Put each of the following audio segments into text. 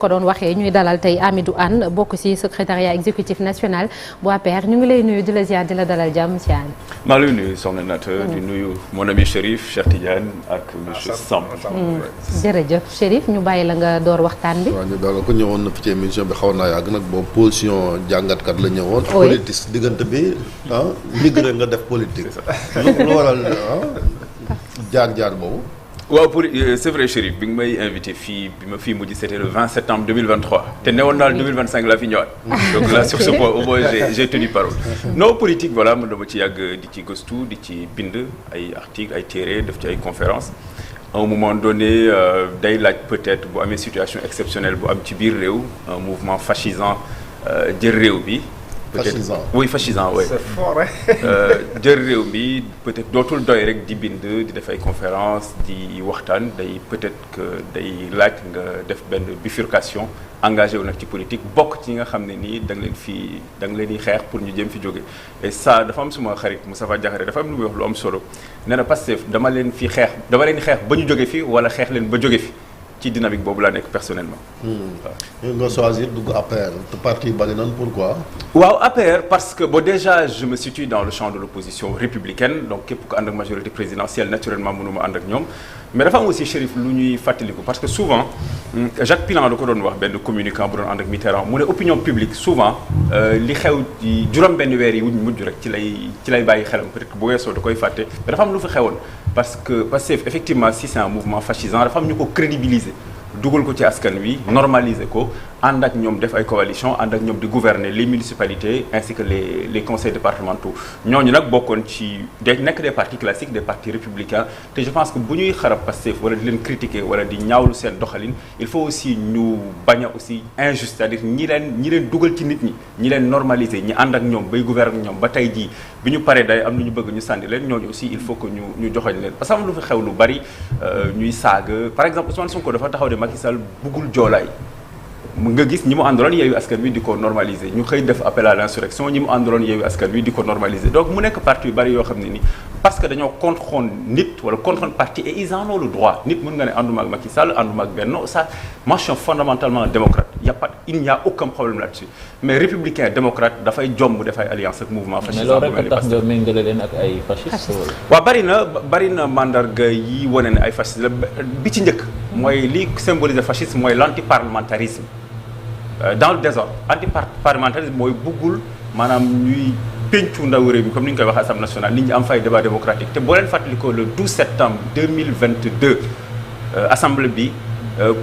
ko doon waxee ñuy dalal tey Hamidou Hann bokk ci secrétariat exécutif national bu APR ñu ngi lay nuyu di la ziar di la dalal jàmm ci Hann. maa ngi lay nuyu soxna Nata di nuyu mon ami Chérif Cheikh Tidiane ak monsieur Samb. jërëjëf Chérif ñu bàyyi la nga door waxtaan bi. waaw ñu daal ko ñëwoon na fi ci émission bi xaw naa yàgg nag boobu position jàngatkat la ñëwoon. oui politique diggante bi migré nga def politique. lu waral jaar boobu. waaw pour c'est vrai Chérif bi nga may invité fii bi ma fii mujj c'était le 20 septembre 2023 te newoon naa 2025 laa fi ñëwaat. donc là sur ce point au moins j'ai tenu parole. non politique voilà man dama ci yàgg di ci gëstu di ci bind ay articles ay téere def ci ay conférences. à un moment donné day laaj peut-être bu amee situation exceptionnelle bu am ci biir réew un mouvement fascisant jël réew bi. fascisant oui fascisant oui. c'est fort hein. jël réew mi peut-être dootul doy rek di bind di def ay conférences di waxtaan day peut-être que day laaj nga def benn bifurcation engagé wu nag ci politique bokk ci nga xam ne nii da nga leen di xeex pour ñu jëm fi jóge et ça dafa am suma xarit Moustapha Diakhaté dafa am lu muy wax lu am solo nee na Pastef dama leen di xeex ba ñu jóge fi wala xeex leen ba jóge fi. ci dynamique boobu laa nekk personnellement. waaw nga choisir dugg APR te parti bari nan pourquoi. waaw APR parce que bon déjà je me situe dans le champ de l'opposition républicaine donc képp ku ànd ak majorité présidentielle naturellement mënuma ànd ak ñoom mais dafa am aussi Chérif lu ñuy fàttaliku parce que souvent Jacques Pilan da ko doon wax benn communicant bu doon ànd ak Mitterrand mu ne opinion publique souvent li xew ci juróom-benn weer yi wuñ mujj rek ci lay bàyyi xelam peut-être que bu weesoo da koy fàtte mais dafa am lu fi xewoon parce que effectivement si c'est un mouvement fascisant dafa am ñu ko crédibiliser. dugal ko ci askan wi normaliser ko ànd ak ñoom def ay coalition ànd ak ñoom di gouverner les municipalités ainsi que les conseils départementaux ñooñu nag bokkoon ci nekk des partis classiques des partis républicains te je pense que bu ñuy xarab Pastef wala di leen critiquer wala di ñaawlu seen doxalin il faut aussi ñu bañ a aussi injuste c'est-à-dire ñi leen dugal ci nit ñi leen normaliser ñi ànd ak ñoom bay gouverner ak ñoom ba tey jii bi ñu paree day am lu ñu bëgg ñu sànni leen ñooñu aussi il faut que ñu joxoñ leen parce que am lu fi xew lu bari ñuy saaga par exemple Ousmane Sonko dafa taxaw de Macky Sall buggul joolaay nga gis ñi mu àndaloon yeewu askan wi di ko normaliser ñu xëy def appel à l'insurrection ñi mu àndaloon yeewu askan wi di ko normaliser donc mu nekk parti yu bari yoo xam ne ni parce que dañoo contre nit wala contre parti et ils en ont le droit nit mën nga ne ànduma ak Macky Sall ànduma ak Benno ça moi je suis fondamentalement démocrate il n'y a aucun problème là-dessus mais républicain démocrate dafay jomb dafay alliance ak mouvement fascisant. mais loolu rek tax nga méngale leen ak ay fascistes. waaw bari na mandarga yi wane ne ay fascistes la bi ci njëkk. mooy li symboliser fascisme mooy l'antiparlementarisme. dans le désordre antiparlementarisme mooy buggul maanaam ñuy pencu ndaw réew mi comme ni ñu koy waxee Assemblée nationale nit ñi am fay débat démocratique te boo leen fàttalikoo le 12 septembre 2022 assemblée bi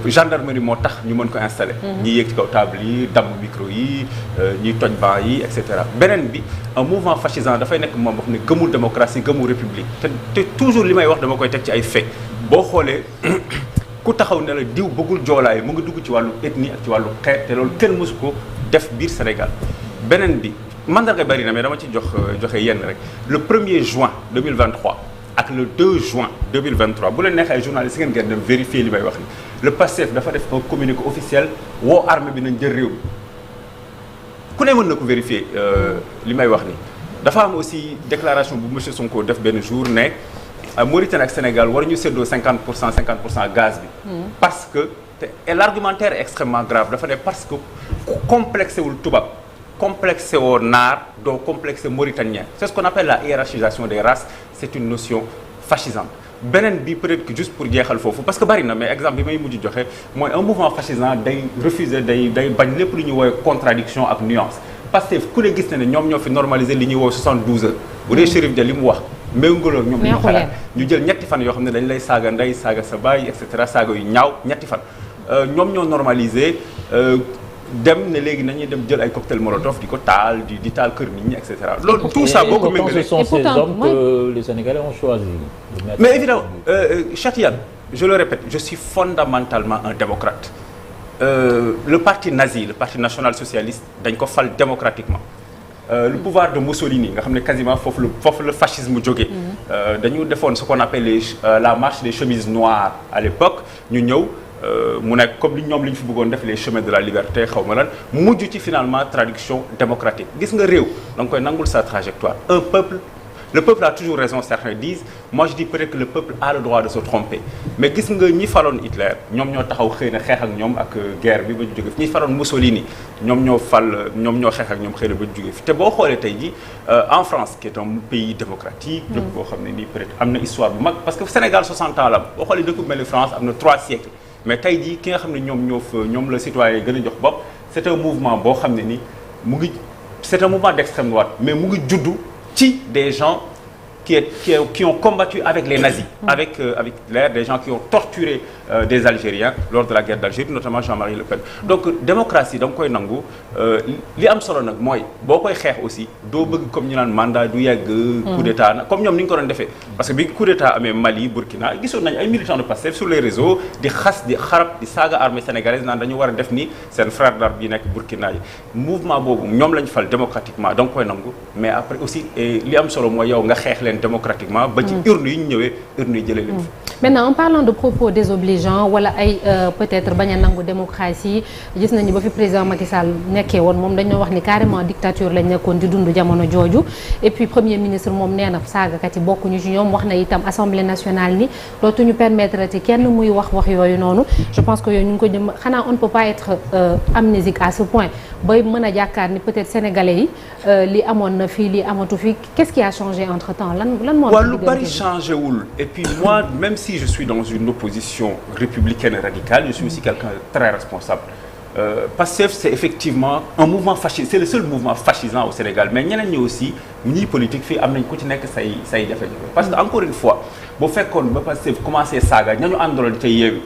gendarmerie moo tax ñu mën ko installer. ñi yéeg ci kaw table yi damm micro yi ñuy toj banc yi et cetera beneen bi un mouvement fascisant dafay nekk moom wax ne gëmul démocratie gëmul république te toujours li may wax dama koy teg ci ay fait boo xoolee. ku taxaw ne la diw bëggul joolaay mu ngi dugg ci wàllu ethnie ak ci wàllu xeet te loolu kenn mësu ko def biir Sénégal beneen bi mandarga bari na mais dama ci joxe yenn rek le 1er juin 2023 ak le 2 juin 2023 bu leen neexee ay journalistes ngeen dem vérifier li may wax ni le PASTEF dafa def un communiqué officiel woo armée bi nañ jël réew mi ku ne mën na ko vérifier li may wax ni dafa am aussi déclaration bu monsieur Sonko def benn jour ne Mauritanie ak Sénégal war ñu séddoo 50% gaz bi. parce que et l'argumentaire est extrêmement grave dafa ne parce que complexé wul tubaab complexé woo naar doo complexé mauritanien c'est ce qu'on appelle la hiérarchisation des races c'est une notion fascisante. beneen bi peut-être que juste pour jeexal foofu parce que bari na mais exemple bi may mujj joxe mooy un mouvement fascisant day refuser day bañ lépp lu ñuy woowee contradiction ak nuance parce que ku ne gis na ne ñoom ñoo fi normaliser li ñuy woo 72 heures. bu dee Chérif Dia li mu wax. méngóoloo ñoom ñu xalaat ñu jël ñetti fan yoo xam ne dañ lay saaga ndey saaga sa baay et cetera saaga yu ñaaw ñetti fan ñoom ñoo normalisé dem ne léegi nañuy dem jël ay cocktail molotov di ko taal di taal kër nit ñi et cetera loolu tout ça boo ko méngalee ce sont ces hommes que les Sénégalais ont choisi. mais évidemment Cheikh Tidiane je le répète je suis fondamentalement un démocrate le parti nazi le parti national socialiste dañ ko fal démocratiquement le pouvoir de Mussolini nga xam ne quasiment foofu le fascisme jógee dañu defoon ce qu'on appelle la marche des chemises noires à l'époque ñu ñëw mu nekk comme li ñoom li ñu fi bëggoon def les chemins de la liberté xaw ma lan mujj ci finalement traduction démocratique gis nga réew da nga koy nangul sa trajectoire un peuple le peuple a toujours raison, certains disent. Moi je dis peut-être que le peuple a le droit de se tromper mais gis nga ñi faloon Hitler ñoom ñoo taxaw xëy na xeex ak ñoom ak guerre bi ba ñu jóge fi ñi faloon Mussolini ñoom ñoo xeex ak ñoom xëy na ba ñu jóge fi te boo xoolee tey jii en France qui est un pays démocratique dëkk boo xam ne nii peut-être am na histoire bu mag parce que Sénégal 60 ans la boo xoolee dëkk bu mel ni France am na 3 siècles mais tey jii ki nga xam ne ñoom la citoyen gën a jox bopp c'est un mouvement boo xam ne ni c'est un mouvement d'extrême droite mais mu ngi juddu ci des gens qui ont combattu avec les nazis, avec Hitler, des gens qui ont torturé des Algériens lors de la guerre d'Algérie, notamment Jean-Marie Le Pen. Donc démocratie da nga koy nangu li am solo nag mooy boo koy xeex aussi doo bëgg comme ñu naan mandat du yegg coup d'état comme ñoom ni ñu ko doon defee parce que bi coup d'état amee Mali Burkina gisoon nañu ay militants de Pastef sur les réseaux di xas di xarab di saaga armée sénégalaise naan dañu war a def ni seen frère d'armes yi nekk Burkina yi mouvement boobu ñoom lañu fal démocratiquement da nga koy nangu mais après aussi li am solo mooy yow nga xeex leen démocratiquement ba ci urne yi ñu ñëwee urne yi jëlee leen maintenant en parlant de propos désobligeants wala ay peut-être bañ a nangu démocratie gis nañu ba fi président Macky Sall nekkee woon moom dañoo wax ni carrément dictature lañ nekkoon di dund jamono jooju et puis premier ministre moom nee na saagakat yi bokkuñu ci ñoom wax na itam assemblée nationale ni dootuñu permettre ci kenn muy wax yooyu noonu je pense que yooyu ñu ngi ko jëm xanaa on ne peut pas être amnésique à ce point bay mën a jàkkaar ni peut-être sénégalais yi li amoon na fii li amatu fi qu'est-ce qui a changé entre temps lan moo waaw lu bari changé wul et puis moi même si je suis dans une opposition républicaine et radicale je suis aussi quelqu'un de très responsable Pastef c'est effectivement un mouvement fasciste c'est le seul mouvement fascisant au Sénégal mais ñeneen ñi aussi ñii politique fii am nañ ku ci nekk say jafe-jafe parce que encore une fois boo fekkoon ba Pastef commencé saaga ñañu àndaloon ca Yewwi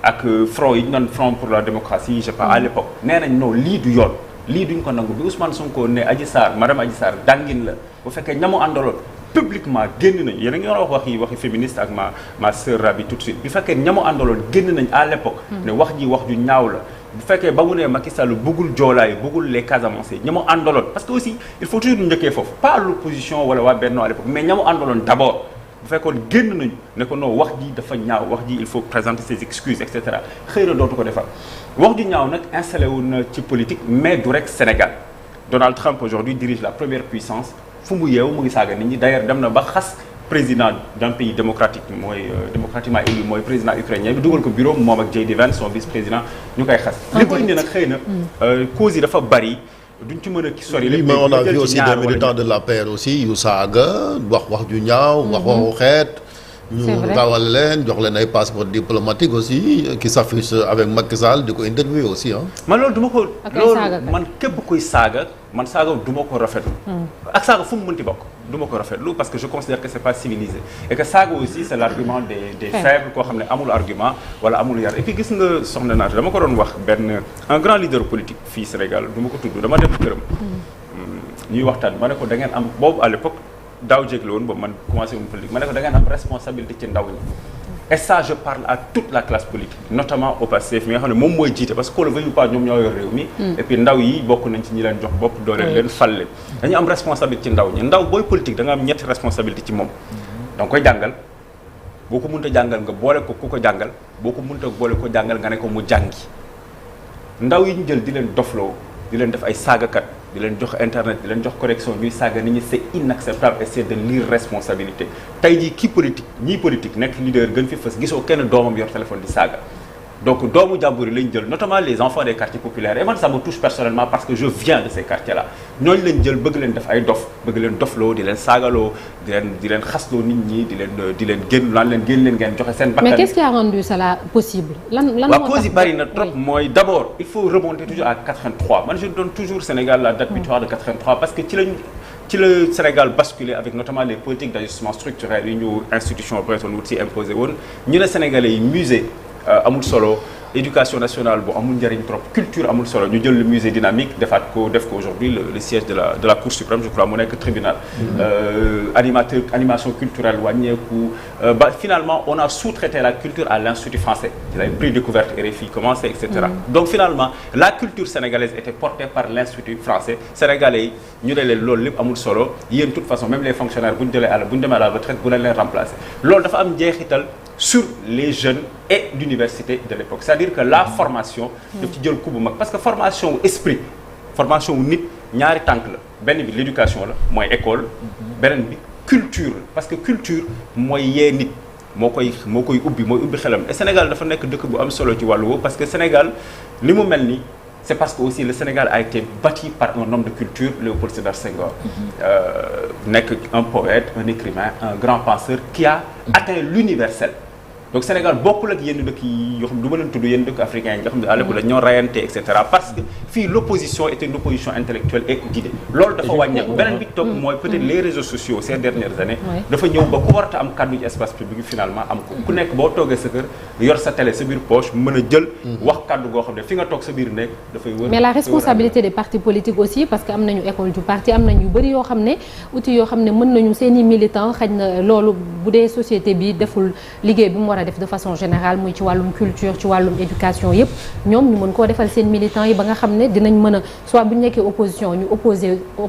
ak front yi ñu doon front pour la démocratie je sais pas à l'époque nee nañ non lii du yoon lii duñ ko nangu bi Ousmane Sonko ne Adji Sarr madame Adji Sarr dangin la bu fekkee ñamu àndaloon publiquement génn nañ yéen a ngi wax waxi féministe ak ma sœur Rabi tout de suite bi fekkee ñamu àndaloon génn nañ à l'époque ne wax ju ñaaw la bu fekkee ba mu ne Macky Sall bëggul joolaay bëggul les Casamançais ñamu àndaloon parce que aussi il faut toujours njëkkee foofu pas l'opposition wala waa Benno à l'époque mais ñamu àndaloon d'abord bu fekkoon génn nañu ne ko non wax ji dafa ñaaw wax ji il faut présenter ses excuses et cetera xëy na dootu ko defar wax ju ñaaw nag installé wu na ci politique mais du rek Sénégal Donald Trump aujourd'hui dirige la première puissance fu mu yeewu mu ngi saaga nit ñi d'ailleurs dem na ba xas président d'un pays démocratique mooy démocratiquement élu mooy président ukrainien bi dugal ko bureau moom ak J.D. Vance son vice-président ñu koy xas li ko indi nag xëy na cause yi dafa bari duñ ci mën a sori lépp mais on a vu aussi des militants de l'APR aussi yu saaga wax ju ñaaw waxu xeet ñu rawal leen jox leen ay passeport diplomatique aussi qui s'affiche avec Macky Sall di ko interview aussi man loolu duma ko loolu man képp kuy saaga man saaga duma ko rafetlu ak saaga fu mu mënti bokk duma ko rafetlu parce que je considère que c'est pas civilisé et que saaga aussi c'est l'argument des faibles koo xam ne amul argument wala amul yar et puis gis nga soxna naata dama ko doon wax benn un grand leader politique fii Sénégal duma ko tudd dama dem këram ñuy waxtaan ma ne ko da ngeen am boobu à l'époque daaw jéeg la woon boobu man commencé woon politique ma ne ko da ngeen am responsabilité ci ndaw ñi et ça je parle à toute la classe politique notamment au Pastef mi nga xam ne moom mooy jiite parce que qu'on le veuille ou pas ñoom ñoo yor réew mi et puis ndaw yi bokk nañ ci ñi leen jox bopp dooleel leen fal leen dañu am responsabilité ci ndaw ñi ndaw booy politique da nga am ñetti responsabilité ci moom da nga koy jàngal boo ko mënta jàngal nga boole ko ku ko jàngal boo ko mënta boole ko jàngal nga ne ko mu jàngi ndaw yi ñu jël di leen dofloo di leen def ay saagakat di leen jox internet di leen jox correction ñuy saaga nit ñi c'est inacceptable et c'est de l'irresponsabilité tey jii kii politique ñii politique nekk leader gën fi fës gisoo kenn doomam yor téléphone di saaga donc doomu jàmbur yi lañ jël notamment les enfants des quartiers populaires et man ça me touche personnellement parce que je viens de ces quartiers là ñooñu lañ jël bëgg leen def ay dof bëgg leen dofloo di leen saagaloo di leen xasloo nit ñi di leen génn lan leen génn leen ngeen joxe seen bakkan. mais qu'est-ce qui a rendu cela possible lan moo tax cause yi bari na trop mooy d'abord il faut remonter toujours à 83 man je donne toujours Sénégal la date butoir de 83 parce que ci la Sénégal basculé avec notamment les politiques d'ajustement structurel yi ñu institution Bretton Woods yi imposé woon ñu ne Sénégalais yi musée amul solo éducation nationale bu amul njëriñ trop culture amul solo ñu jël le musée dynamique def ko aujourd'hui le siège de la Cour suprême je crois mu nekk tribunal animation culturelle wàññeeku ba finalement on a sous-traité la culture à l'Institut français ci lay prix découverte RFI commencé et cetera donc finalement la culture sénégalaise était portée par l'Institut français sénégalais yi ñu ne leen loolu lépp amul solo yéen de toute façon même les fonctionnaires bu ñu demee à la retraite bu leen remplacer loolu dafa am njeexital sur les jeunes et l'université de l'époque c'est-à-dire que la formation daf ci jël coup bu mag parce que formation esprit formation wu nit ñaari tànk la benn bi l'éducation la mooy école beneen bi culture parce que culture mooy yee nit moo koy ubbi xelam et Sénégal dafa nekk dëkk bu am solo ci wàllu woowu parce que Sénégal li mu mel ni c'est parce que aussi le Sénégal a été bâti par un homme de culture Léopold Sédar Senghor nekk un poète un écrivain un grand penseur qui a atteint l'universel donc Sénégal bokkul ak yenn dëkk yi yoo xam ne du ma leen tudd yenn dëkk africains yi nga xam ne à l'époque dañoo rayante et cetera parce que fii l'opposition était une opposition intellectuelle et d'idées loolu dafa wàññeeku beneen bi toog mooy peut-être les réseaux sociaux ces dernières années dafa ñëw ba ku warta am kàddu ci espace public bi finalement am ko ku nekk boo toogee sa kër yor sa télé sa biir poche mën a jël wax kàddu goo xam ne fi nga toog sa biir nekk dafay wër mais la responsabilité des partis politiques aussi parce que am nañu école du parti am nañu yu bëri yoo xam ne outils yoo xam ne mën nañu seeni militants xaj na loolu bu dee société bi deful liggéey bi mu war a def de façon générale muy ci wàllum culture ci wàllum éducation yëpp ñoom ñu mën koo defal seen militants yi ba nga xam ne dinañ mën a soit bu ñu nekkee opposition ñu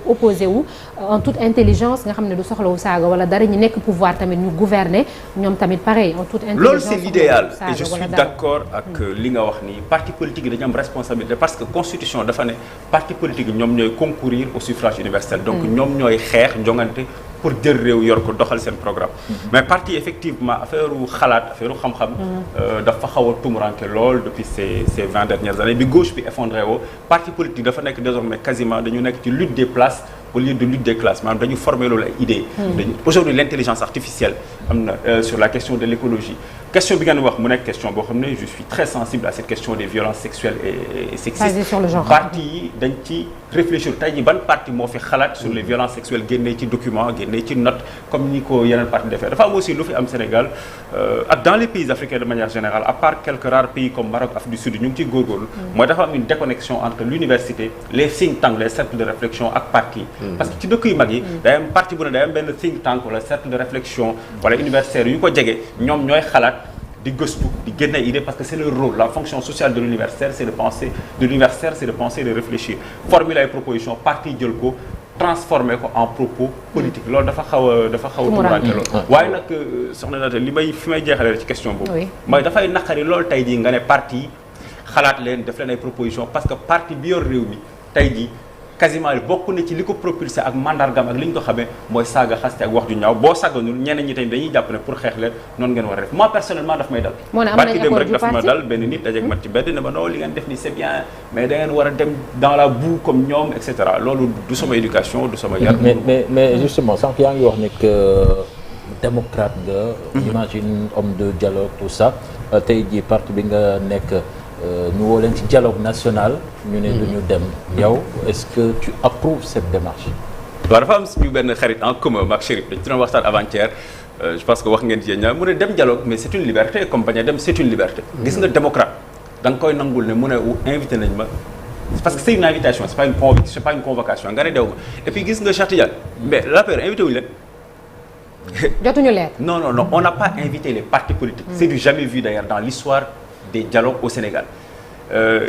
opposé wu en toute intelligence nga xam ne du soxlawu saaga wala dara ñu nekk pouvoir tamit ñu gouverner ñoom tamit pareil en toute intelligence. loolu c'est l'idéal et je suis d'accord ak li nga wax ni parti politique yi dañu am responsabilité parce que constitution dafa ne parti politique yi ñoom ñooy concourir au suffrage universel donc ñoom ñooy xeex jongante pour jël réew yor ko doxal seen programme mais parti effectivement affaire xalaat affaire xam-xam dafa xaw a tumuranke lool depuis ces 20 dernières années bi gauche bi effondré woo parti politique dafa nekk désormais quasiment dañu nekk ci lutte des places au lieu de lutte des classes maanaam dañu former loolu ay idées aujourd'hui l'intelligence artificielle am na sur la question de l'écologie question bi ngeen wax mu nekk question boo xam ne je suis très sensible à cette question des violences sexuelles et sexistes sur le genre parti yi dañ ci réfléchir tey jii ban parti moo fi xalaat sur les violences sexuelles génnee ci document génnee ci note comme ni ko yeneen parti defee dafa am aussi lu fi am Sénégal ak dans les pays africains de manière générale à part quelques rares pays comme Maroc Afrique du Sud ñu ngi ciy góorgóorlu mooy dafa am une déconnexion entre l'université les think tanks les cercles de réflexion ak parti parce que ci dëkk yu mag yi day am parti bu ne day am benn think tank wala cercle de réflexion wala universitaire yu ko jege ñoom ñooy xalaat di gëstu di génne idée parce que c'est le rôle la fonction sociale de l'universitaire c'est de penser et de réfléchir formuler ay propositions parti jël ko transformer ko en propos politique loolu dafa xaw a tumurante loolu waaye nag soxna Naata li may fi may jeexalee ci question boobu mooy dafay naqari loolu tey jii nga ne parti xalaat leen def leen ay propositions parce que parti bi yor réew mi tey jii quasiment bokk na ci li ko propulsé ak mandargam ak li ñu ko xamee mooy saaga xaste ak wax ju ñaaw boo sàgganul ñeneen ñi tamit dañuy jàpp ne pour xeex leen noonu ngeen war a def moi personnellement daf may dal barki dem rek daf ma dal benn nit dajeeg mat ci bedd ne ma non li ngeen def ni c'est bien mais da ngeen war a dem dans la boue comme ñoom et cetera loolu du sama éducation du sama yar mais justement sànq yaa ngi wax ne que démocrate nga imagine homme de dialogue tout ça tey jii parti bi nga nekk ñu woo leen ci dialogue national ñu ne duñu dem yow est-ce que tu approuves cette démarche waaw dafa am suñu benn xarit en commun ak Chérif dañ ci doon waxtaan avant-hier je pense que wax ngeen ci yéen mu ne dem dialogue mais c'est une liberté comme bañ a dem c'est une liberté gis nga démocrate da nga koy nangul ne mu ne invité nañ ma parce que c'est une invitation c'est pas une convocation nga ne dew ma et puis gis nga Cheikh Tidiane mais l'APR invité wuñu leen jotuñu leer non on n'a pas invité les partis politiques c'est du jamais vu d'ailleurs dans l'histoire des dialogues au Sénégal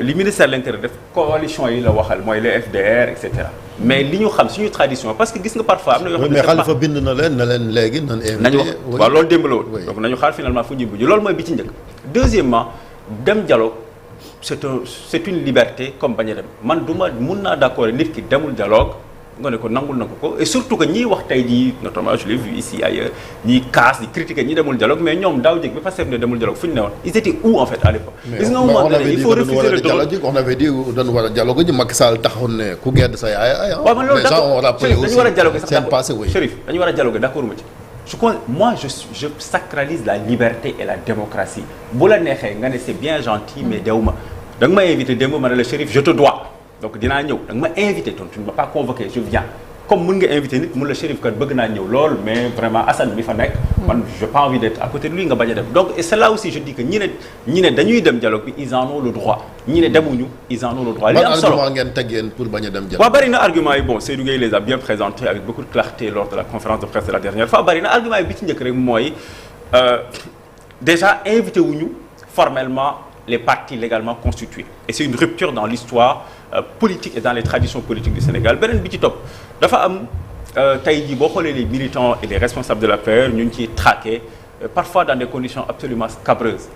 li ministère de l'Intérieur def coalition yi la waxal mooy les FDR et cetera mais li ñu xam suñu tradition parce que gis nga parfois am na yoo xam ne mais Khalifa bind na leen léegi nan nañu wax waaw loolu démb la woon donc nañu xaar finalement fu ñu mujj loolu mooy bi ci njëkk deuxièmement dem dialogue c'est une liberté comme bañ a dem man mun naa d'accord nit ki demul dialogue nga ne ko nangul na ko et surtout que ñiy wax tey jii notamment je l'ai vu ici ailleurs ñiy casse di critiquer ñi demul dialogue mais ñoom daaw jég bi Pastef ne demul dialogue fu ñu ne woon ils étaient où en fait à l'époque gis nga moment donné il faut refuser le dialogue on avait dit dañu war a dialogue ji Macky Sall taxawoon ne ku gedd sa yaay ay waaw man loolu d'accord dañu war a dialogue sax seen passé oui Chérif dañu war a dialogue d'accord ma ci moi je sacralise la liberté et la démocratie bu la neexee nga ne c'est bien gentil mais dew ma da nga ma invité démb ma ne la Chérif je te dois donc dinaa ñëw da nga ma invité donc tu ne m'as pas convoqué je viens comme mën nga invité nit mun la Chérif kat bëgg naa ñëw lool mais vraiment Assane mi fa nekk man j'ai pas envie d'être à côté de lui nga bañ a dem donc et c'est là aussi je dis que ñi ne dañuy dem dialogue bi ils en ont le droit ñi ne demuñu ils en ont le droit li am solo argument ngeen teg yéen pour bañ a dem dialogue waaw bari na argument yi bon Seydou Gueye les a bien présentés avec beaucoup de clarté lors de la conférence de presse de la dernière fois bari na argument yi bi ci njëkk rek mooy déjà invité wuñu formellement les partis légalement constitués et c'est une rupture dans l'histoire politique et dans les traditions politiques du Sénégal beneen bi ci topp dafa am tey jii boo xoolee les militants et les responsables de l'APR ñu ngi ciy traqués parfois dans des conditions absolument scabreuses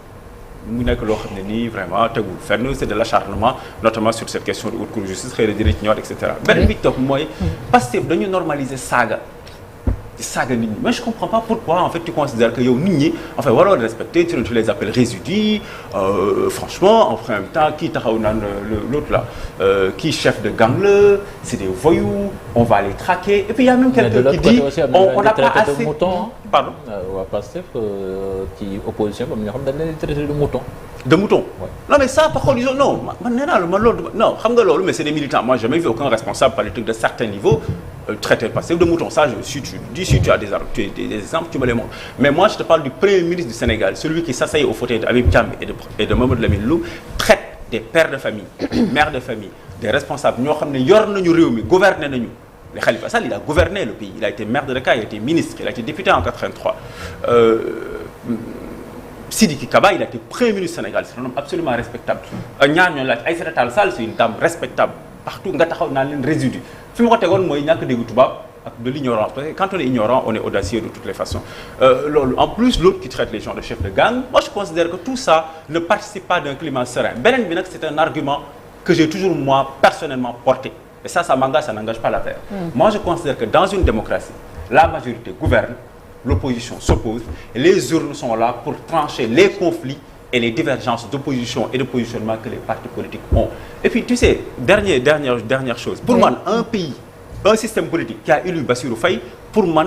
mu nekk loo xam ne nii vraiment tegul fenn c'est de l'acharnement notamment sur cette question de haute cour de justice xëy na dina ci ñëwaat et cetera beneen bi ci topp mooy Pastef dañu normaliser saaga di saaga nit ñi mais je comprends pas pourquoi en fait tu considères que yow nit ñi en fait waroo respecter tu les appelles résidus franchement en même temps kii taxaw naan l'autre là kii chef de gang la c'est des voyous on va les traquer et puis il y a même quelqu'un qui dit on n'a pas assez pardon waa Pastef ci opposition bi am ñoo xam dañ leen traité de mouton. de mouton. Ouais. Non mais ça par contre ils ont non man nee naa la man loolu non xam nga loolu mais c'est des militants moi j'ai jamais vu aucun responsable politique de certains niveaux traiter Pastef de mouton ça si tu as des exemples tu me les montres mais moi je te parle du premier ministre du Sénégal celui qui s'asseye au fauteuil d'Habib Thiam et de Mamadou Lamine Loum traite des pères de famille mères de famille des responsables ñoo xam ne yor nañu réew mi gouverner nañu mais Khalifa Sall il a gouverné le pays il a été maire de l'État il a été ministre il a été député en 83 Sidiki Kaba il a été premier ministre du Sénégal c'est un homme absolument respectable ñaar ñoo laaj Aïssata Tall Sall c'est une dame respectable partout nga taxaw naan leen résidu fi ma ko tegoon mooy ñàkk déggu tubaab ak de l'ignorance parce que quand on est ignorant on est audacieux de toutes les façons loolu en plus l'autre qui traite les gens de chefs de gang moi je considère que tout ça ne participe pas d'un climat serein beneen bi nag c'est un argument que j'ai toujours moi personnellement porté et ça m'engage ça n'engage pas la paix moi je considère que dans une démocratie la majorité gouverne l'opposition s'oppose et les urnes sont là pour trancher les conflits et les divergences d'opposition et de positionnement que les partis politiques ont. Et puis tu sais, dernière chose, pour moi un pays, un système politique qui a élu Bassirou Faye, pour moi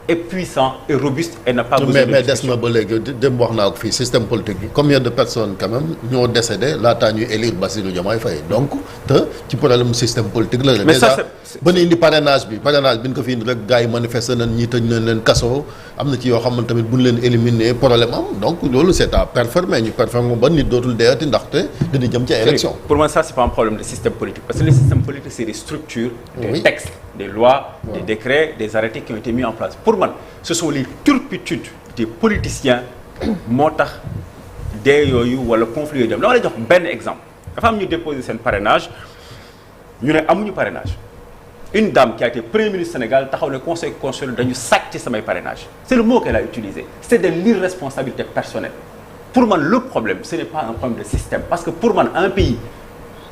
est puissant et robuste et n'a pas besoin de mais des na ba léegi dem wax naa ko fii système politique bi combien de personnes quand même ñoo décédé laataa ñuy élire Bassirou Diomaye Faye donc te ci problème système politique la mais déjà ça ba ñu indi parrainage bi ñu ko fi indi rek gars yi manifester nañ ñi tëj nañ leen kaso am na ci yoo xam ne tamit bu ñu leen éliminer problème am donc loolu c'est à performer ñu performer ba nit dootul deeti ndaxte dina jëm ci élection. Pour moi ça c'est pas un problème de système politique parce que le système politique c'est des structures, des textes, des lois, des décrets, des arrêtés qui ont été mis en place. Pour moi ce sont les turpitudes des politiciens moo tax dee yooyu wala conflit yooyu dem dama lay jox benn exemple dafa am ñu déposer seen parrainage ñu ne amuñu parrainage une dame qui a été premier ministre Sénégal taxaw ne conseil constitutionnel dañu sàcc samay parrainage c'est le mot qu'elle a utilisé c'est de l'irresponsabilité personnelle pour man le problème ce n'est pas un problème de système parce que pour man un pays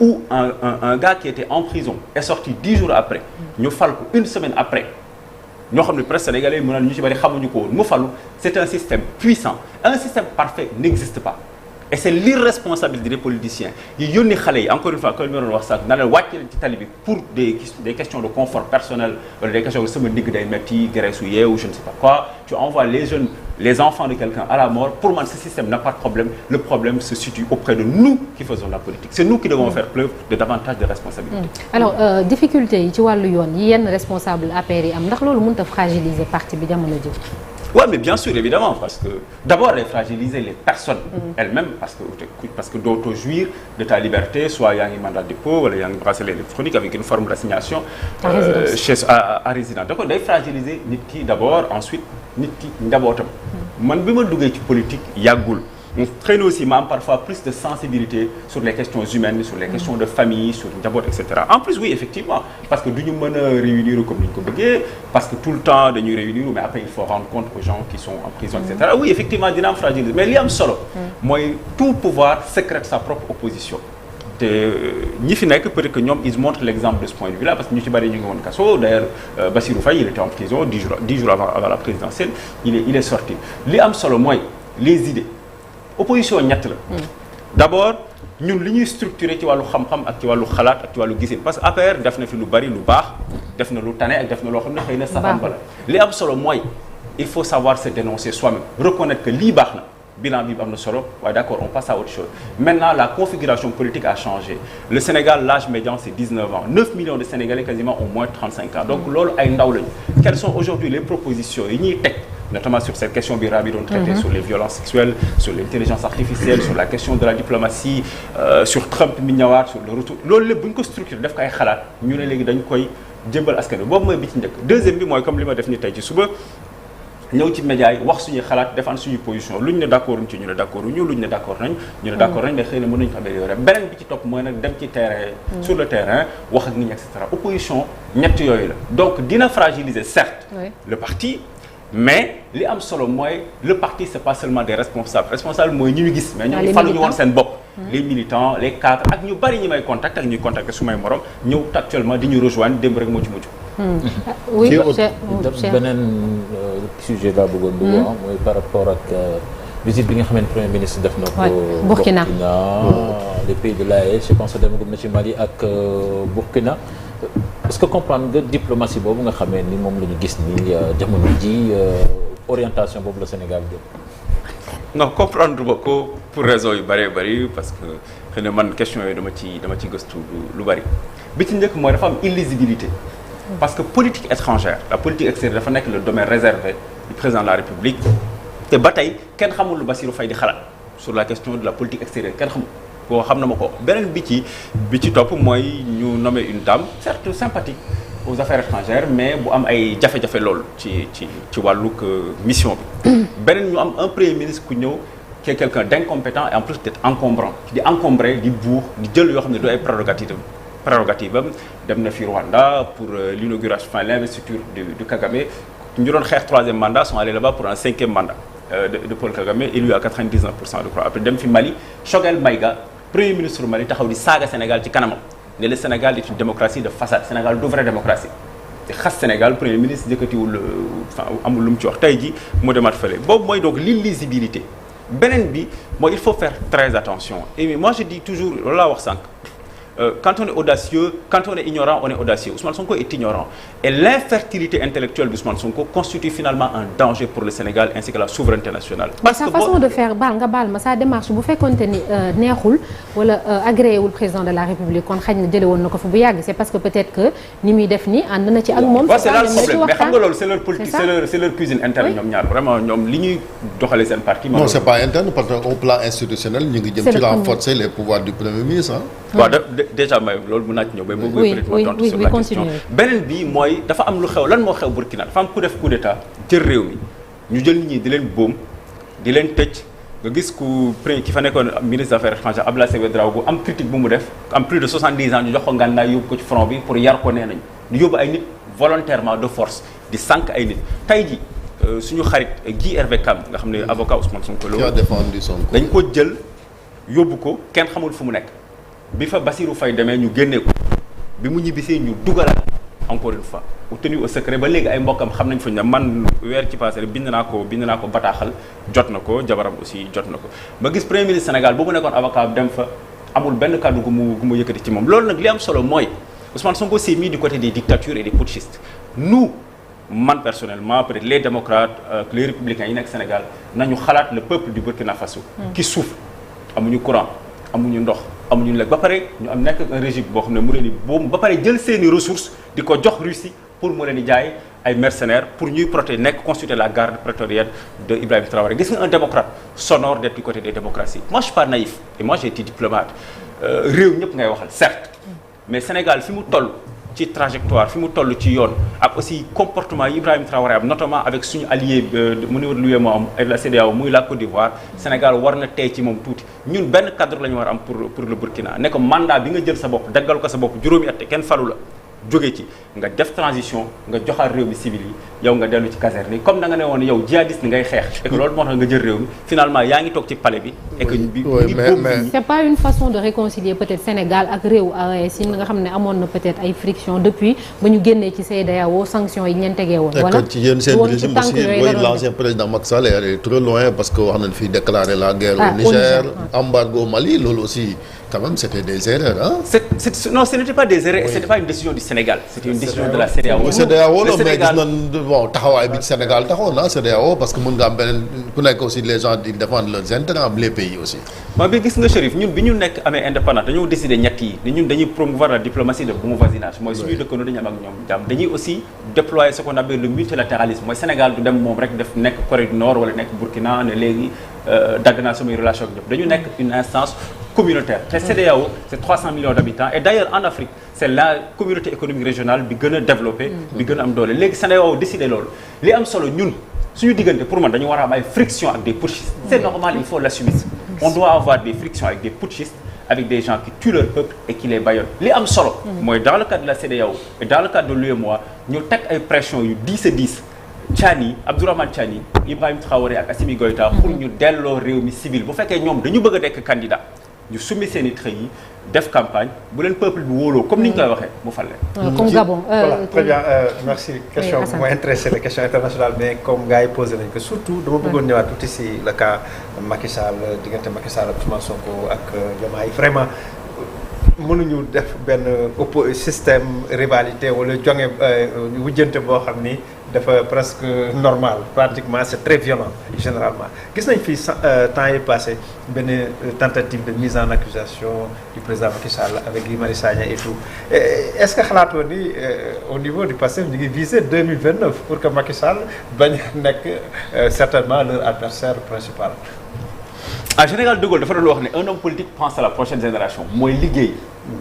où un gars qui était en prison est sorti 10 jours après ñu fal ko une semaine après ñoo xam ne presse sénégalais yi mu naan ñu ci bari xamuñu ko woon mu falu c'est un système puissant un système parfait n'existe pas et c'est l'irresponsabilité des politiciens yi yónni xale yi encore une fois comme li ma doon wax sax na leen wàcc leen ci tali bi pour des questions de confort personnel wala des questions de sama ndigg day metti graisse ou yeewu je ne sais pas quoi tu envoies les jeunes les enfants de quelqu'un à la mort pour moi ce système n'a pas de problème le problème se situe auprès de nous qui faisons la politique c'est nous qui devons faire preuve de davantage de responsabilité. Alors difficulté yi ci wàllu yoon yi yenn responsable APR yi am ndax loolu mënut a fragiliser parti bi jamono ji. Oui, mais bien sûr, évidemment, parce que d'abord, elle fragiliser les personnes elles-mêmes, parce que d'auto-jouir de ta liberté, soit il y a un mandat de dépôt, ou il y a un bracelet électronique avec une forme d'assignation à résidence. Donc, elle fragiliser nit ki d'abord, ensuite, nit ki njabootam. Man bi ma duggee ci politique yàggul. Xëy na aussi ma am parfois plus de sensibilité sur les questions humaines, sur les questions de famille, sur njaboot, etc. En plus, oui, effectivement, parce que duñu mën a réunir comme ni ñu ko bëggee, parce que tout le temps dañuy réunir, mais après il faut rendre compte aux gens qui sont en prison, etc. Oui, effectivement, dina am fragilité, mais li am solo mooy tout pouvoir sécrète sa propre opposition. te ñi fi nekk peut-être que ñoom ils montrent l'exemple de ce point de vue-là parce que ñu ci bari ñu ngi woon kaso d'ailleurs Bassirou Faye il était en prison 10 jours avant la présidentielle il est sorti li am solo mooy les idées opposition ñett la d'abord ñun li ñuy structurer ci wàllu xam-xam ak ci wàllu xalaat ak ci wàllu gisin parce que APR def na fi lu bari lu baax def na lu tane ak def na loo xam ne xëy na safaan bala li am solo mooy il faut savoir se dénoncer soi-même reconnaître que lii baax na bilan bi am na solo waaye d'accord on passe à autre chose maintenant la configuration politique a changé le Sénégal l'âge médian c'est 19 ans 9 millions de Sénégalais quasiment ont moins de 35 ans donc loolu ay ndaw lañu quelles sont aujourd'hui les propositions yi ñuy teg notamment sur cette question bi Rabi doon traité sur les violences sexuelles sur l'intelligence artificielle sur la question de la diplomatie sur Trump mi ñëwaat sur le retour loolu lépp bu ñu ko structuré def ko ay xalaat ñu ne léegi dañ koy jébbal askan wi boobu mooy bi ci njëkk deuxième bi mooy comme li ma def ni tey ci suba ñëw ci médias yi wax suñuy xalaat défendre suñu position luñ ne d'accord ci ñu ne d'accord ñu luñ ne d'accord nañ ñu ne d'accord nañ mais xëy na mën nañu ko améliorer beneen bi ci topp mooy nag dem ci terrain sur le terrain wax ak nit ñi et cetera opposition ñett yooyu la donc dina fragiliser certes le parti mais li am solo mooy le parti c'est pas seulement des responsables mooy ñu gis mais ñoom faluñu woon seen bopp les militants les cadres ak ñu bari ñi may contact ak ñuy contacter su may morom ñëw actuellement di ñu rejoindre démb rek moo ci mujj oui beneen sujet laa bëggoon dugg mooy par rapport ak visite bi nga xamante premier ministre def na ko Burkina les pays de l'AES je pense que dem na ci Mali ak Burkina est-ce que comprendre nga diplomatie boobu nga xamee ni moom la ñu gis ni jamono ji orientation boobu la Sénégal jël. non comprendre ba ko pour raison yu bëree bëri parce que xëy na man question yooyu dama ci gëstu lu bëri bi ci njëkk mooy dafa am illisibilité parce que politique étrangère la politique extérieure dafa nekk le domaine réservé du président de la République te ba tey kenn xamul lu Bassirou Faye di xalaat sur la question de la politique extérieure kenn xamul koo xam na ma ko beneen bi ci topp mooy ñu nommer une dame certes sympathique aux affaires étrangères mais bu am ay jafe-jafe lool ci wàllug mission bi beneen ñu am un premier ministre ku ñëw qui est quelqu'un d'incompétent et en plus d'être encombrant di encombrer di buux di jël yoo xam ne du ay prérogative am dem na fi Rwanda pour l'inauguration enfin l'investiture du Kagame ñu doon xeex 3e mandat sont allés là-bas pour un 5e mandat de Paul Kagame élu à 99% je crois après dem fi Mali Choguel Maïga premier ministre Mali taxaw di saaga Sénégal ci kanamam ne le Sénégal est une démocratie de façade Sénégal du vraie démocratie te xas Sénégal premier ministre jëkkatiwul amul lu mu ci wax tey ji mu demaat fële boobu mooy donc l'illisibilité beneen bi mooy il faut faire très attention et moi je dis toujours loolu laa wax sànq quand on est audacieux quand on est ignorant on est audacieux Ousmane Sonko est ignorant et l'infertilité intellectuelle d'Ousmane Sonko constitue finalement un danger pour le Sénégal ainsi que la souveraineté nationale. parce que sa façon de faire baal ma sa démarche bu fekkoonte ni neexul wala agréé wul président de la République kon xañ na jëlee woon na ko fi bu yàgg c'est parce que peut-être que ni muy def ni ànd na ci ak moom. c'est là le problème mais xam nga loolu c'est leur politique c'est leur cuisine interne ñoom ñaar vraiment ñoom li ñuy doxalee seen parti. non c'est pas interne parce que au plan institutionnel ñu ngi jëm ci renforcer les pouvoirs du premier ministre déjà may loolu mën naa ci ñëw ba boobu peut-être ma tontu sur la question beneen bi mooy dafa am lu xew lan moo xew Burkina dafa am ku def coup d'état jël réew mi ñu jël nit ñi di leen boom di leen tëj nga gis ki fa nekkoon ministre des affaires étrangères Abdoulaye Sékou Ouédraogo am critique bu mu def am plus de 70 ans ñu jox ko ngànnaay yóbbu ko ci front bi pour yar ko nee nañ ñu yóbbu ay nit volontairement de force di sànq ay nit tey ji suñu xarit Guy Hervé Cam nga xam ne avocat Ousmane Sonko la dañ ko jël yóbbu ko kenn xamul fu mu nekk bi fa Bassirou Faye demee ñu génnee ko bi mu ñibbisee ñu dugalaat encore une fois tenu au secret ba léegi ay mbokkam xam nañ fa ñu ne man weer ci passé bind naa ko bataaxal jot na ko jabaram aussi jot na ko ma gis premier ministre Sénégal boobu nekkoon avocat dem fa amul benn kàddu gu mu yëkkati ci moom loolu nag li am solo mooy Ousmane Sonko s'est mis du côté des dictatures et des putschistes nous man personnellement peut-être les démocrates les républicains yi nekk Sénégal nañu xalaat le peuple du Burkina Faso qui souffre amuñu courant amuñu ndox amuñu lekk ba pare ñu am nekk un régime boo xam ne mu leen di boobu ba pare jël seeni ressources di ko jox Russie pour mu leen di jaay ay mercenaires pour ñuy protéger nekk constituer la garde prétorienne de Ibrahima Traoré gis nga un démocrate s'honore d'être du côté des démocraties moi je suis pas naïf et moi j'ai été diplomate réew ñëpp ngay waxal certes mais Sénégal fi mu toll ci trajectoire fi mu toll ci yoon ak aussi comportement yi Ibrahima Traoré am notamment avec suñu allié mu niveau de l'UEMOA ak la CEDEAO muy la Côte d'Ivoire Sénégal war na tey ci moom tuuti ñun benn cadre la ñu war am pour le Burkina ne ko mandat bi nga jël sa bopp daggal ko sa bopp juróomi at kenn falu la jóge ci nga def transition nga joxaat réew mi civil yi yow nga dellu ci caserne yi comme da nga ne woon yow djihadiste ngay xeex et que loolu moo tax nga jël réew mi finalement yaa ngi toog ci palais bi et que c'est pas une façon de réconcilier peut-être Sénégal ak réew AES yi nga xam ne amoon na peut-être ay friction depuis ba ñu génnee ci CEDEAO sanctions yi ñeen tegee woon voilà ci yéen seen régime aussi mooy l'ancien président Macky Sall est allé trop loin parce que wax nañ fi déclarer la guerre au Niger embargo au Mali loolu aussi quand même c'était des erreurs non ce n'était pas des erreurs c'était pas une décision du Sénégal c'était une décision de la CEDEAO CEDEAO la mais gis nañ bon taxawaay bi Sénégal taxawoon na CEDEAO parce que mën nga am beneen ku nekk aussi les gens di défendre leurs intérêts les pays aussi maa bi gis nga Chérif ñun bi ñu nekk amee indépendance dañoo décider ñett yi ni ñun dañuy promouvoir la diplomatie de bon voisinage mooy suñuy dëkkandoo dañu am ak ñoom jàmm dañuy aussi déployer ce qu'on appelle le multilatéralisme mooy Sénégal du dem moom rek def nekk Corée du Nord wala nekk Burkina ne léegi dagg naa samay relation ak ñëpp dañu nekk une instance communautaire te CEDEAO c'est 300 millions d'habitants et d'ailleurs en Afrique c'est la communauté économique régionale bi gën a développée bi gën a am doole léegi CEDEAO décidé loolu li am solo ñun suñu diggante pour man dañu war a am ay frictions ak des putschistes c'est normal il faut l'assumer on doit avoir des frictions avec des putschistes avec des gens qui tuent leur peuple et qui les bâillonnent li am solo mooy dans le cadre de la CEDEAO et dans le cadre de l'UEMOA ñu teg ay pressions yu 10 et 10 Tchani Abdourahmane Tchani Ibrahima Traoré ak Assimi Goïta pour ñu delloo réew mi civil bu fekkee ñoom dañu bëgg a nekk candidat ñu summi seen i traits yi def campagne bu leen peuple bi wóoloo comme ni ñu koy waxee mu fal leen. comme Gabon. Voilà très bien merci. question bu ma intéressé la question internationale mais comme gars yi posé nañu ko surtout dama bëggoon ñëwaat tuuti si le cas Macky Sall diggante Macky Sall ak Ousmane Sonko ak Diomaye vraiment. mënuñu def benn système rivalité wala jonge wujjante boo xam ni dafa presque normal pratiquement c'est très violent généralement gis nañ fii temps yi passé benn tentative de mise en accusation du président Macky Sall avec Guy Marius Sagna et tout est-ce que xalaatoo ni au niveau du Pastef ñu ngi viser 2029 pour que Macky Sall bañ nekk certainement leur adversaire principal. En général de Gaulle dafa doon wax ne un homme politique pense à la prochaine génération mooy liggéey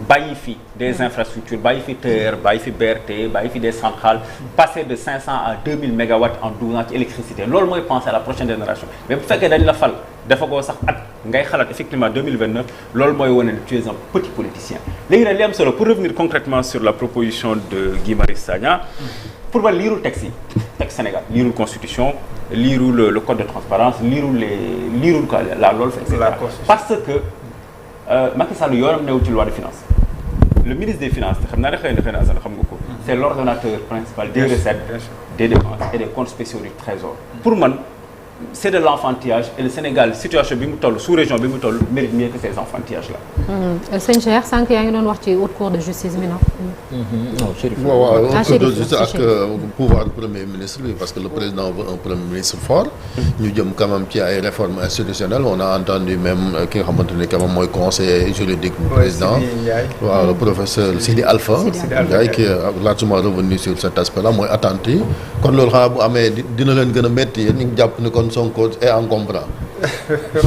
bàyyi fi des infrastructures bàyyi fi TER bàyyi fi BRT bàyyi fi des centrales passer de 500 à 2000 mégawatts en 12 ans ci électricité loolu mooy penser à la prochaine génération mais bu fekkee dañ la fal dafa koo sax at ngay xalaat effectivement 2029 loolu mooy wane ne tu es un petit politicien léegi nag li am solo pour revenir concrètement sur la proposition de Guy Marius Sagna pour man liirul texte yi texte Sénégal liirul constitution liirul le code de transparence liirul quoi la LOLF et cetera parce que Macky Sall yoonam newul ci loi de finances le ministre des finances xam naa ne xëy na xam nga ko c'est l'ordonnateur principal des recettes des dépenses et des comptes spéciaux du trésor pour man c'est de l'enfantillage et le Sénégal situation bi mu toll sous-région bi mu toll mérite mieux que ces enfantillages là. sëñ Cheikh sànq yaa ngi doon wax ci haute cour de justice bi non. non Chérif. waaw haute cour de justice ak pouvoir premier ministre bi parce que le président veut un premier ministre fort. ñu jëm quand même ci ay réformes institutionnelles on a entendu même ki nga xamante ne quand même mooy conseiller juridique du président. waaw le professeur Sidi Alpha. Ndiaye qui est largement revenu sur cet aspect là mooy attente yi. kon loolu xanaa bu amee dina leen gën a métti yéen ñu ngi jàpp ni kon Sonko est encombrant.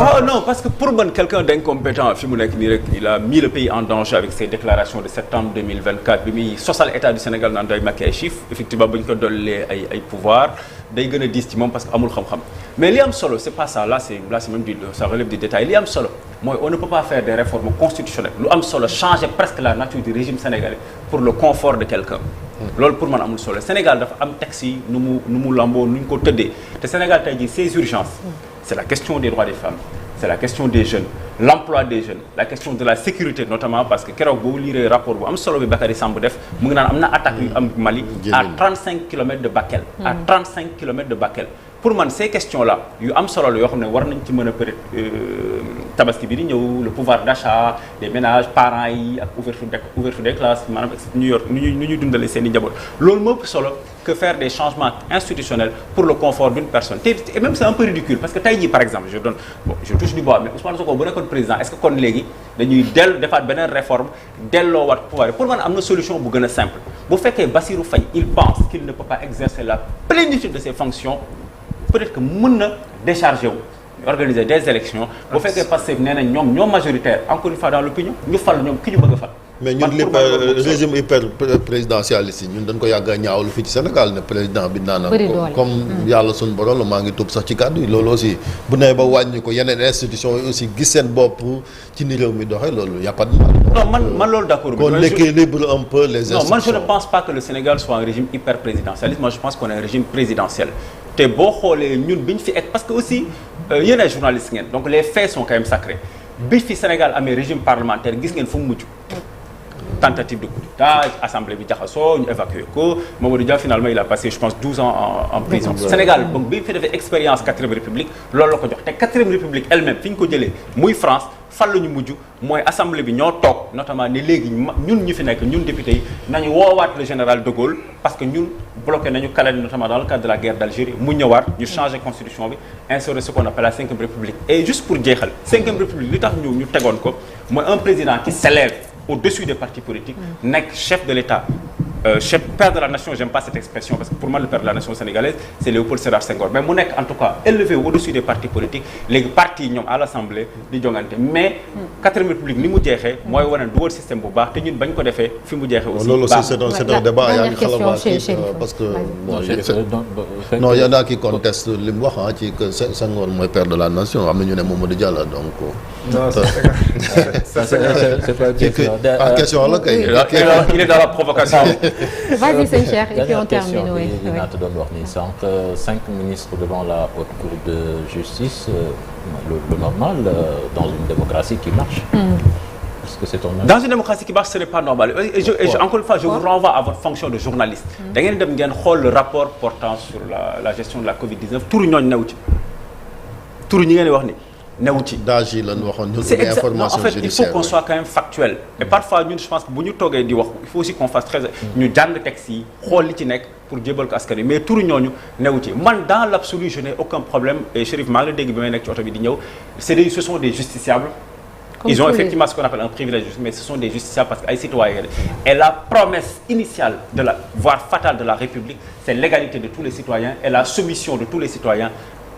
Ah non parce que pour man quelqu'un d'incompétent fi mu nekk nii rek il a mis le pays en danger avec ses déclarations de septembre 2024 bi muy sosal état du Sénégal naan day makki ay chiffres effectivement bu ñu ko dollee ay pouvoir day gën a diis ci moom parce que amul xam-xam mais li am solo c'est pas ça là c'est même ça relève du détail li am solo mooy on ne peut pas faire des réformes constitutionnelles lu am solo changer presque la nature du régime sénégalais pour le confort de quelqu'un loolu pour man amul solo Sénégal dafa am texte yi nu mu lamboo nu ñu ko tëddee te Sénégal tey jii ces urgences c'est la question des droits des femmes c'est la question des jeunes l'emploi des jeunes la question de la sécurité notamment parce que keroog boo lire rapport bu am solo bi Bakary Samb def mu ngi naan am na attaque yu am Mali à 35 kilomètres de Bakel à 35 kilomètres de Bakel pour man ces questions là yu am solo la yoo xam ne war nañ ci mën a peut-être tabaski bi di ñëw le pouvoir d'achat des ménages parents yi ak ouverture des classes maanaam ñu yor nu ñuy dundalee seen i njaboot loolu moo ëpp solo que faire des changements institutionnels pour le confort d'une personne et même c'est un peu ridicule parce que tey jii par exemple je touche du bois mais Ousmane Sonko bu nekkoon président est-ce que kon léegi dañuy defaat beneen réforme delloowaat pouvoir pour man am na solution bu gën a simple bu fekkee Bassirou Faye il pense qu'il ne peut pas exercer la plénitude de ses fonctions peut-être que mën na décharger wu organiser des élections bu fekkee Pastef nee nañ ñoom majoritaire encore une fois dans l'opinion ñu fal ñoom ki ñu bëgg a fal mais ñun lépp régime hyper présidentialiste yi ñun dañ ko yàgg a ñaawlu fii ci Sénégal ne président bi naan comme yàlla suñu borom la maa ngi tuub sax ci kàddu yi loolu aussi bu nee ba wàññi ko yeneen institutions yi aussi gis seen bopp ci ni réew mi doxee loolu y a pas de mal. non man loolu d'accord. qu'on équilibre un peu les institutions. non man je ne pense pas que le Sénégal soit un régime hyper présidentialiste moi je pense qu'on est un régime présidentiel te boo xoolee ñun bi ñu fi egg parce que aussi yéen ay journalistes ngeen donc les faits sont quand même sacrés bi fi Sénégal amee régime parlementaire gis ngeen fu mu mujj. tentative de coup d'État assemblée bi jaxasoo ñu évacué ko Mamadou Dia finalement il a passé je pense 12 ans en prison Sénégal donc bi fi defee expérience 4e République loolu la ko jox te 4e République elle-même fi ñu ko jëlee muy France fan la ñu mujj mooy assemblée bi ñoo toog notamment ne léegi ñun ñu fi nekk ñun député yi nañu woowaat le général de Gaulle parce que ñun bloqué nañu Calais notamment dans le cadre de la guerre d'Algérie mu ñëwaat ñu changer constitution bi instaurer ce qu'on appelle la 5e République et juste pour jeexal 5e République li tax ñu tegoon ko mooy un président qui s'élève au-dessus des partis politiques nekk chef de l'État chef père de la nation j'aime pas cette expression parce que pour moi le père de la nation sénégalaise c'est Léopold Sédar Senghor mais mu nekk en tout cas élevé au-dessus des partis politiques léegi partis ñoom à l'Assemblée di jongante mais 4e République ni mu jeexee mooy wane dugal système bu baax te ñun bañ ko defee fi mu jeexee aussi loolu aussi c'est un débat yaa ngi xalaat parce que non y en a qui contestent li mu wax ci que Senghor mooy père de la nation am na ñu ne Mamadou Diallo donc non c'est pas question la kay il est dans la provocation Vas-y sëñ Cheikh et puis on termine. oui naa te doon wax ni sànq 5 ministres devant la haute cour de justice le normal dans une démocratie qui marche. Est-ce que c'est ton avis? Dans une démocratie qui marche, ce n'est pas normal. Encore une fois, je vous renvoie à votre fonction de journaliste. Da ngeen dem ngeen xool le rapport portant sur la gestion de la Covid-19 turu ñooñu newu ci turu ñi ngeen di wax ni newu ci. daaj yi lañ waxoon ñun c'est information en fait judiciaire. il faut qu'on soit quand même factuel. Et parfois ñun je pense que bu ñu toogee di wax il faut aussi qu'on fasse très ñu jàng texte yi xool li ci nekk pour jébal ko askan wi mais turu ñooñu newu ci man dans l'absolu je n'ai aucun problème et Chérif maa ngi la dégg bi may nekk ci oto bi di ñëw ce sont des justiciables. Ils ont effectivement ce qu'on appelle un privilège, mais ce sont des justiciables parce que ay citoyens. Et la promesse initiale voire fatale de la République, c'est l'égalité de tous les citoyens et la soumission de tous les citoyens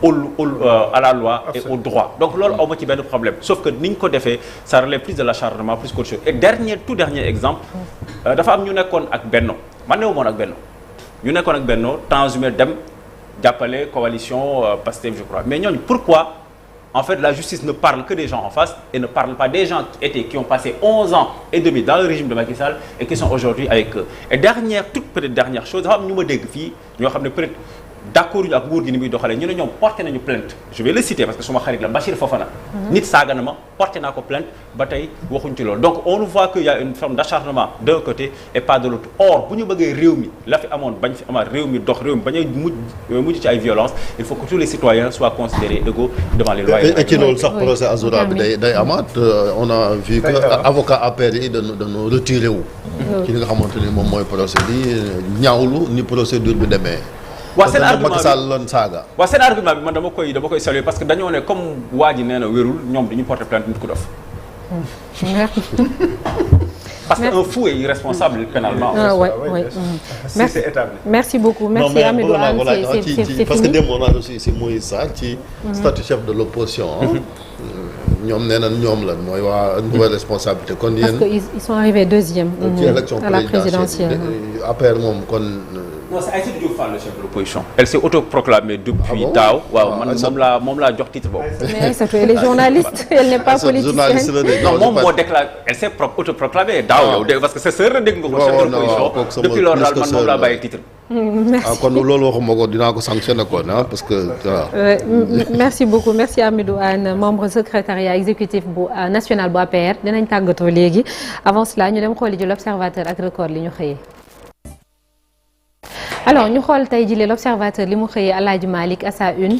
à la loi et au droit. Donc loolu aw ma ci benn problème. Sauf que ni ñu ko defee, ça relève plus de l'acharnement plus qu'autre chose. Et tout dernier exemple, dafa am ñu nekkoon ak Benno. Man newu moon ak Benno. Ñu nekkoon ak Benno, transhumé dem jàppale coalition Pastef je crois. Mais ñooñu pourquoi en fait, la justice ne parle que des gens en face et ne parle pas des gens qui ont passé 11 ans et demi dans le régime de Macky Sall et qui sont aujourd'hui avec eux. Et toute petite dernière chose, dafa am ñu ma dégg fii ñoo xam ne peut-être d'accord ñu ak nguur gi ni muy doxalee ñu ne ñoom porté nañu plainte je vais le citer parce que suma xarit la Bachir Fofana. nit saaga na ma porté naa ko plainte ba tey waxuñ ci loolu donc on voit qu'il y a une forme d'acharnement d'un côté et pas de l'autre. Or bu ñu bëggee réew mi la fi amoon bañ fi amaat réew mi dox réew mi bañ a mujj ci ay violence il faut que tous les citoyens soient considérés égaux devant les lois. et ci loolu sax procès Azoura bi day amaat on a vu que avocat APR yi dañoo retiré wu. ci li nga xamante ni moom mooy procès bi ñaawlu ni procédure bi demee. waaw seen argument Macky Sall lan saaga. waaw seen argument bi man dama koy saluer parce que dañoo ne comme waa ji nee na wérul ñoom dañuy porter plainte nit ku dof. Parce qu'un fou est irresponsable pénalement. Oui. C'est établi. Merci beaucoup. Merci Amidou Anne. C'est parce que fini. démb on a reçu si Moïse Sarr ci statut chef de l'opposition. ñoom nee na ñoom la mooy waa nouvelle responsabilité kon yéen. Parce que ils sont arrivés deuxième. ci élection à la présidentielle. APR moom kon. Non, c'est Aïssatou Diop Fall le chef de l'opposition. Elle s'est autoproclamée depuis daaw. waaw man moom laa jox titre boobu. Mais Aïssatou elle est journaliste elle n'est pas politicienne. Non moom moo déclaré elle s'est autoproclamée daaw yow parce que c'est sœur dégg nga ko chef de l'opposition depuis loolu daal man moom laa bàyyi titre. Merci. kon loolu waxuma ko dinaa ko sanctionné kon parce que voilà. Merci beaucoup merci Amidou Anne membre secrétariat exécutif bu national bu APR dinañ tàggatoo léegi avant cela ñu dem xooli ji l'observateur ak record li ñu xëyee. Alors ñu xool tey jii l'observateur li mu xëyee Alaaji Malick à sa une